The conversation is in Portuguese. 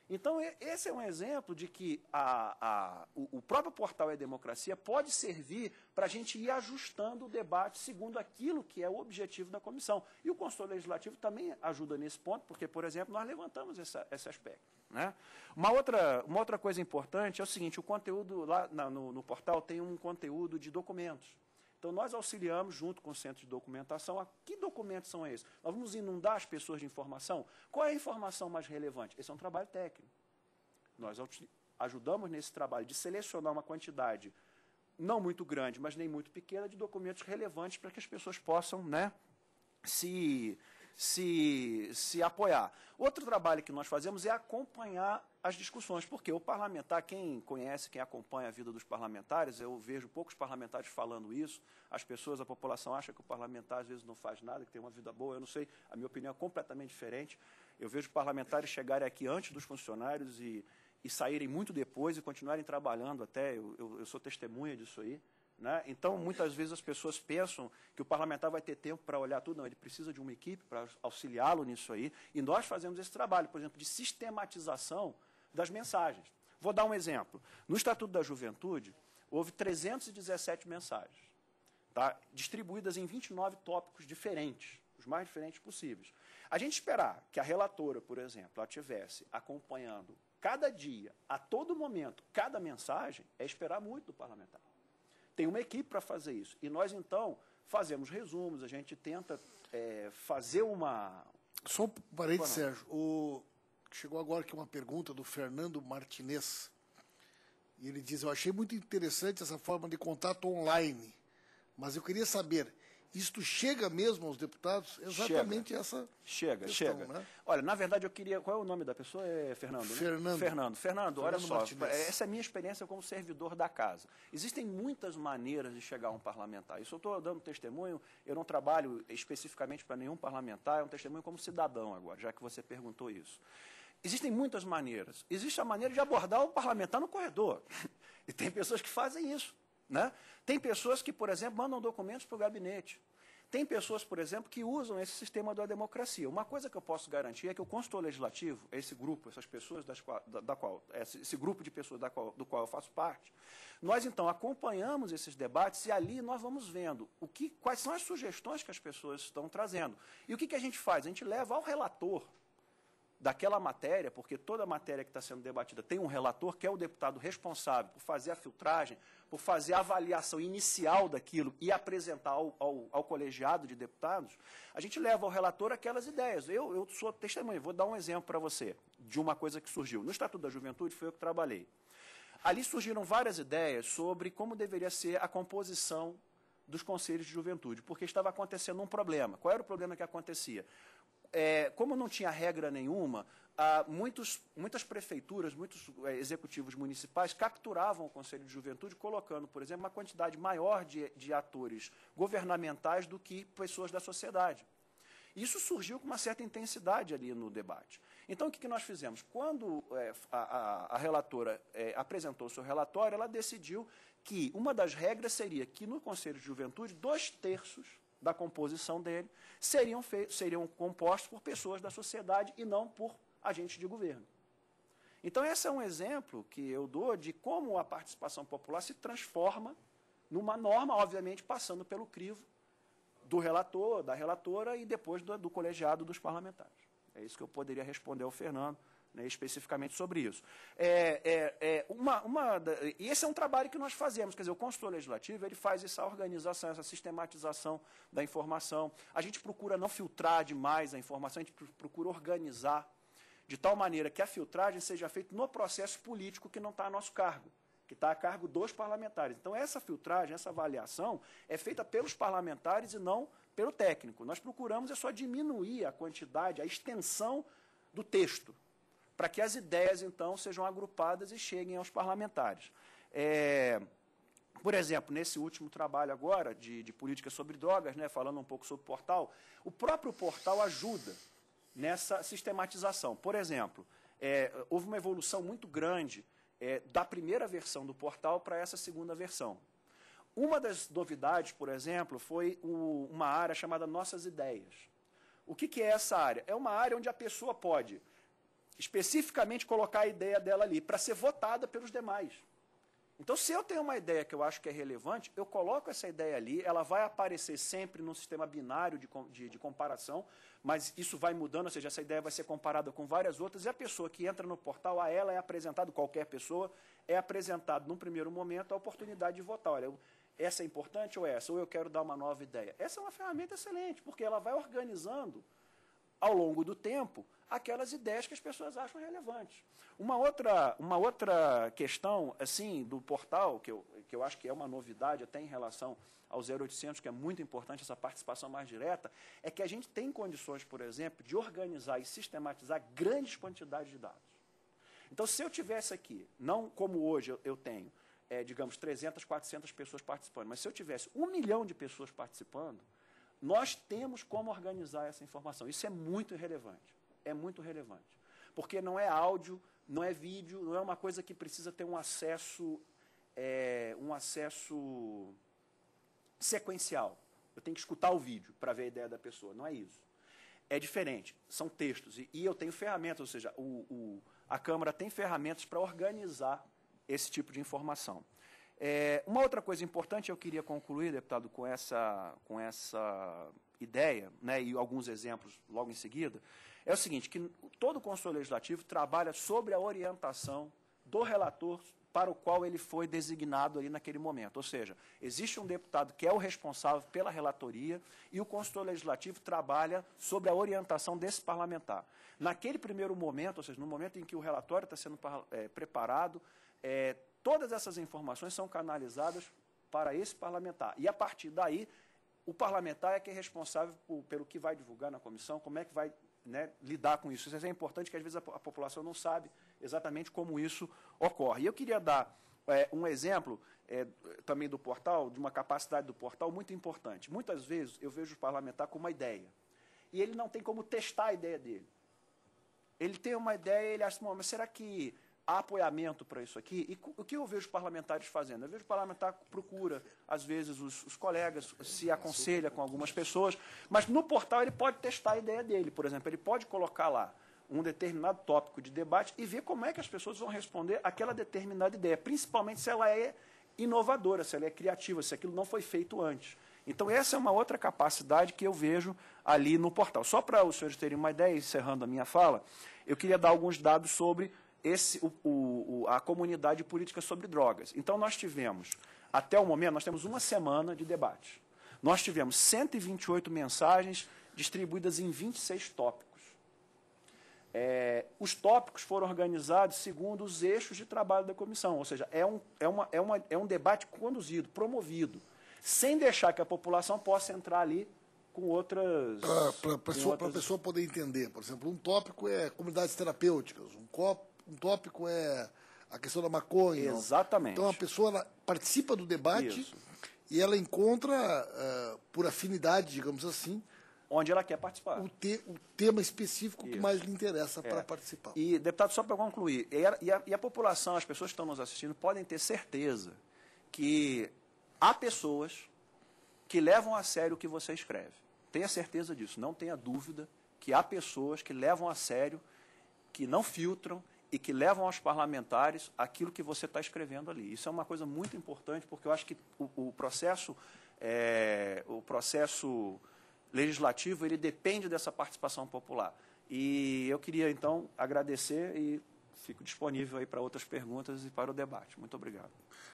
Então, esse é um exemplo de que o próprio portal E-Democracia pode servir para a gente ir ajustando o debate segundo aquilo que é o objetivo da comissão. E o consultor legislativo também ajuda nesse ponto, porque, por exemplo, nós levantamos esse aspecto. Né? Uma outra coisa importante é o seguinte, o conteúdo lá no portal tem um conteúdo de documentos. Então, nós auxiliamos, junto com o Centro de Documentação, a que documentos são esses? Nós vamos inundar as pessoas de informação? Qual é a informação mais relevante? Esse é um trabalho técnico. Nós ajudamos nesse trabalho de selecionar uma quantidade não muito grande, mas nem muito pequena, de documentos relevantes para que as pessoas possam, né, se apoiar. Outro trabalho que nós fazemos é acompanhar as discussões, porque o parlamentar, quem conhece, quem acompanha a vida dos parlamentares, eu vejo poucos parlamentares falando isso, as pessoas, a população acha que o parlamentar às vezes não faz nada, que tem uma vida boa, eu não sei, a minha opinião é completamente diferente. Eu vejo parlamentares chegarem aqui antes dos funcionários e saírem muito depois e continuarem trabalhando até, eu sou testemunha disso aí. Né? Então, muitas vezes as pessoas pensam que o parlamentar vai ter tempo para olhar tudo. Não, ele precisa de uma equipe para auxiliá-lo nisso aí. E nós fazemos esse trabalho, por exemplo, de sistematização das mensagens. Vou dar um exemplo. No Estatuto da Juventude, houve 317 mensagens, tá? Distribuídas em 29 tópicos diferentes, os mais diferentes possíveis. A gente esperar que a relatora, por exemplo, ela estivesse acompanhando cada dia, a todo momento, cada mensagem, é esperar muito do parlamentar. Tem uma equipe para fazer isso. E nós, então, fazemos resumos, a gente tenta fazer uma... Só um parênteses, Sérgio. Chegou agora aqui uma pergunta do Fernando Martinez. E ele diz, eu achei muito interessante essa forma de contato online, mas eu queria saber, isto chega mesmo aos deputados? Exatamente essa questão, né? Olha, na verdade, eu queria... Qual é o nome da pessoa? É Fernando, né? Fernando, olha só, essa é a minha experiência como servidor da casa. Existem muitas maneiras de chegar a um parlamentar. Isso eu estou dando testemunho, eu não trabalho especificamente para nenhum parlamentar, é um testemunho como cidadão agora, já que você perguntou isso. Existem muitas maneiras. Existe a maneira de abordar o parlamentar no corredor. E tem pessoas que fazem isso. Né? Tem pessoas que, por exemplo, mandam documentos para o gabinete. Tem pessoas, por exemplo, que usam esse sistema da democracia. Uma coisa que eu posso garantir é que o consultor legislativo, esse grupo, essas pessoas esse grupo de pessoas do qual eu faço parte, nós, então, acompanhamos esses debates e ali nós vamos vendo quais são as sugestões que as pessoas estão trazendo. E o que a gente faz? A gente leva ao relator daquela matéria, porque toda matéria que está sendo debatida tem um relator, que é o deputado responsável por fazer a filtragem, por fazer a avaliação inicial daquilo e apresentar ao colegiado de deputados, a gente leva ao relator aquelas ideias. Eu sou testemunha, vou dar um exemplo para você de uma coisa que surgiu. No Estatuto da Juventude foi eu que trabalhei. Ali surgiram várias ideias sobre como deveria ser a composição dos conselhos de juventude, porque estava acontecendo um problema. Qual era o problema que acontecia? Como não tinha regra nenhuma, muitas prefeituras, muitos executivos municipais capturavam o Conselho de Juventude, colocando, por exemplo, uma quantidade maior de atores governamentais do que pessoas da sociedade. Isso surgiu com uma certa intensidade ali no debate. Então, o que nós fizemos? Quando a relatora apresentou o seu relatório, ela decidiu que uma das regras seria que no Conselho de Juventude, 2/3 da composição dele seriam compostos por pessoas da sociedade e não por agentes de governo. Então, esse é um exemplo que eu dou de como a participação popular se transforma numa norma, obviamente, passando pelo crivo do relator, da relatora e depois do colegiado dos parlamentares. É isso que eu poderia responder ao Fernando, né, especificamente sobre isso. E esse é um trabalho que nós fazemos, quer dizer, o consultor legislativo ele faz essa organização, essa sistematização da informação. A gente procura não filtrar demais a informação, a gente procura organizar de tal maneira que a filtragem seja feita no processo político que não está a nosso cargo, que está a cargo dos parlamentares. Então, essa filtragem, essa avaliação é feita pelos parlamentares e não pelo técnico. Nós procuramos só diminuir a quantidade, a extensão do texto, para que as ideias, então, sejam agrupadas e cheguem aos parlamentares. Por exemplo, nesse último trabalho agora, de política sobre drogas, né, falando um pouco sobre o portal, o próprio portal ajuda nessa sistematização. Por exemplo, houve uma evolução muito grande da primeira versão do portal para essa segunda versão. Uma das novidades, por exemplo, foi uma área chamada Nossas Ideias. O que é essa área? É uma área onde a pessoa pode especificamente colocar a ideia dela ali, para ser votada pelos demais. Então, se eu tenho uma ideia que eu acho que é relevante, eu coloco essa ideia ali, ela vai aparecer sempre num sistema binário de comparação, mas isso vai mudando, ou seja, essa ideia vai ser comparada com várias outras, e a pessoa que entra no portal, a ela é apresentado, qualquer pessoa, é apresentado, num primeiro momento, a oportunidade de votar. Olha, essa é importante ou essa? Ou eu quero dar uma nova ideia? Essa é uma ferramenta excelente, porque ela vai organizando, ao longo do tempo, aquelas ideias que as pessoas acham relevantes. Uma outra questão assim, do portal, que eu acho que é uma novidade até em relação ao 0800, que é muito importante, essa participação mais direta, é que a gente tem condições, por exemplo, de organizar e sistematizar grandes quantidades de dados. Então, se eu tivesse aqui, não como hoje eu tenho, digamos, 300, 400 pessoas participando, mas se eu tivesse 1 milhão de pessoas participando, nós temos como organizar essa informação. Isso é muito relevante. É muito relevante. Porque não é áudio, não é vídeo, não é uma coisa que precisa ter um acesso sequencial. Eu tenho que escutar o vídeo para ver a ideia da pessoa. Não é isso. É diferente. São textos. E eu tenho ferramentas, ou seja, a Câmara tem ferramentas para organizar esse tipo de informação. Uma outra coisa importante, eu queria concluir, deputado, com essa ideia, né, e alguns exemplos logo em seguida, é o seguinte, que todo o Conselho Legislativo trabalha sobre a orientação do relator para o qual ele foi designado ali naquele momento. Ou seja, existe um deputado que é o responsável pela relatoria e o Conselho Legislativo trabalha sobre a orientação desse parlamentar. Naquele primeiro momento, ou seja, no momento em que o relatório está sendo preparado, todas essas informações são canalizadas para esse parlamentar. E, a partir daí, o parlamentar é que é responsável pelo que vai divulgar na comissão, como é que vai, né, lidar com isso. Isso é importante, que às vezes a população não sabe exatamente como isso ocorre. E eu queria dar um exemplo também do portal, de uma capacidade do portal muito importante. Muitas vezes eu vejo o parlamentar com uma ideia, e ele não tem como testar a ideia dele. Ele tem uma ideia e ele acha, mas será que há apoiamento para isso aqui? E o que eu vejo parlamentares fazendo? Eu vejo o parlamentar procura, às vezes, os colegas, se aconselha com algumas pessoas, mas no portal ele pode testar a ideia dele. Por exemplo, ele pode colocar lá um determinado tópico de debate e ver como é que as pessoas vão responder àquela determinada ideia, principalmente se ela é inovadora, se ela é criativa, se aquilo não foi feito antes. Então, essa é uma outra capacidade que eu vejo ali no portal. Só para os senhores terem uma ideia, encerrando a minha fala, eu queria dar alguns dados sobre a comunidade política sobre drogas. Então, nós tivemos, até o momento, nós temos uma semana de debate. Nós tivemos 128 mensagens distribuídas em 26 tópicos. Os tópicos foram organizados segundo os eixos de trabalho da comissão, ou seja, é um debate conduzido, promovido, sem deixar que a população possa entrar ali com outras... Para a pessoa poder entender, por exemplo, um tópico é comunidades terapêuticas, um tópico é a questão da maconha. Exatamente. Então, a pessoa participa do debate. Isso. E ela encontra, por afinidade, digamos assim, onde ela quer participar. O tema específico que mais lhe interessa para participar. E, deputado, só para concluir, e a população, as pessoas que estão nos assistindo, podem ter certeza que há pessoas que levam a sério o que você escreve. Tenha certeza disso, não tenha dúvida que há pessoas que levam a sério, que não filtram e que levam aos parlamentares aquilo que você está escrevendo ali. Isso é uma coisa muito importante, porque eu acho que o processo legislativo ele depende dessa participação popular. E eu queria, então, agradecer e fico disponível aí para outras perguntas e para o debate. Muito obrigado.